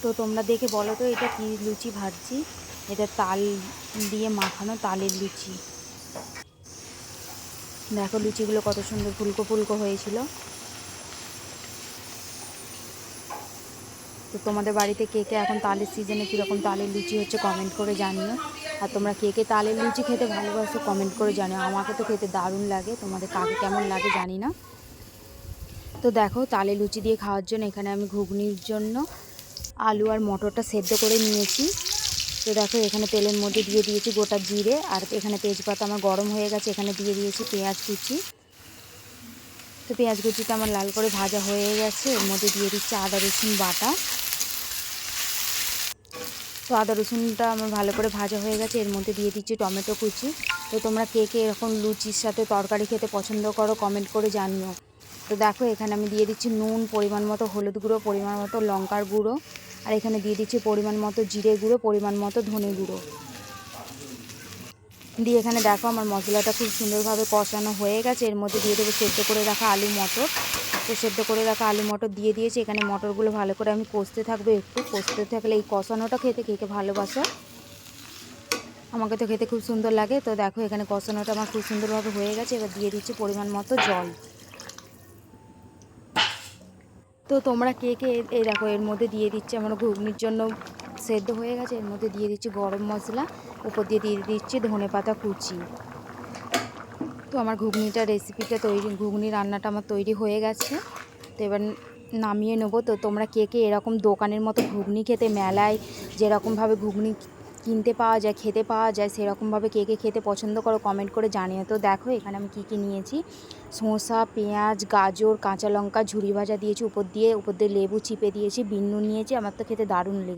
তো তোমরা দেখে বলো তো এটা কি লুচি ভাজছি। এটা তাল দিয়ে মাখানো তালের লুচি। দেখো লুচিগুলো কত সুন্দর ফুলকো ফুলকো হয়েছিল। তো তোমাদের বাড়িতে কে কে এখন তালের সিজনে কীরকম তালের লুচি হচ্ছে কমেন্ট করে জানিও। আর তোমরা কে কে তালের লুচি খেতে ভালোবাসো কমেন্ট করে জানিও। আমাকে তো খেতে দারুণ লাগে, তোমাদের কাকে কেমন লাগে জানি না। তো দেখো তালের লুচি দিয়ে খাওয়ার জন্য এখানে আমি ঘুগনির জন্য আলু আর মটরটা সেদ্ধ করে নিয়েছি। তো দেখো এখানে তেলের মধ্যে দিয়ে দিয়েছি গোটা জিরে, আর এখানে তেজপাতা আমার গরম হয়ে গেছে, এখানে দিয়ে দিয়েছি পেঁয়াজ কুচি। তো পেঁয়াজ কুচিটা আমার লাল করে ভাজা হয়ে গেছে, এর মধ্যে দিয়ে দিচ্ছি আদা রসুন বাটা। তো আদা রসুনটা আমার ভালো করে ভাজা হয়ে গেছে, এর মধ্যে দিয়ে দিচ্ছি টমেটো কুচি। তো তোমরা কে কে এরকম লুচির সাথে তরকারি খেতে পছন্দ করো কমেন্ট করে জানিও। তো দেখো এখানে আমি দিয়ে দিচ্ছি নুন, পরিমাণ মতো হলুদ গুঁড়ো, পরিমাণ মতো লঙ্কার গুঁড়ো, আর এখানে দিয়ে দিচ্ছি পরিমাণ মতো জিরে গুঁড়ো, পরিমাণ মতো ধনে গুঁড়ো দিয়ে এখানে দেখো আমার মশলাটা খুব সুন্দরভাবে কষানো হয়ে গেছে। এর মধ্যে দিয়ে দেবো সেদ্ধ করে রাখা আলু মটর। তো সেদ্ধ করে রাখা আলু মটর দিয়ে দিয়েছি। এখানে মটরগুলো ভালো করে আমি কষতে থাকবো, একটু কষতে থাকলে এই কষানোটা খেতে কে কে ভালোবাসো। আমাকে তো খেতে খুব সুন্দর লাগে। তো দেখো এখানে কষানোটা আমার খুব সুন্দরভাবে হয়ে গেছে, এবার দিয়ে দিচ্ছি পরিমাণ মতো জল। তো তোমরা কে কে এই দেখো এর মধ্যে দিয়ে দিচ্ছি আমার ঘুগনির জন্য সেদ্ধ হয়ে গেছে, এর মধ্যে দিয়ে দিচ্ছি গরম মশলা, উপর দিয়ে দিচ্ছি ধনেপাতা কুচি। তো আমার ঘুগনিটা রেসিপিটা তৈরি, ঘুগনি রান্নাটা আমার তৈরি হয়ে গেছে। তো এবার নামিয়ে নেবো। তো তোমরা কে কে এরকম দোকানের মতো ঘুগনি খেতে, মেলায় যেরকমভাবে ঘুগনি কিনতে পাওয়া যায়, খেতে পাওয়া যায়, সেরকমভাবে কে কে খেতে পছন্দ করো কমেন্ট করে জানিও। তো দেখো এখানে আমি কী কী নিয়েছি, শসা, পেঁয়াজ, গাজর, কাঁচা লঙ্কা ঝুরি ভাজা দিয়েছি, উপর দিয়ে লেবু চিপে দিয়েছি, বিন নুন নিয়েছি। আমার তো খেতে দারুণ লেগেছে।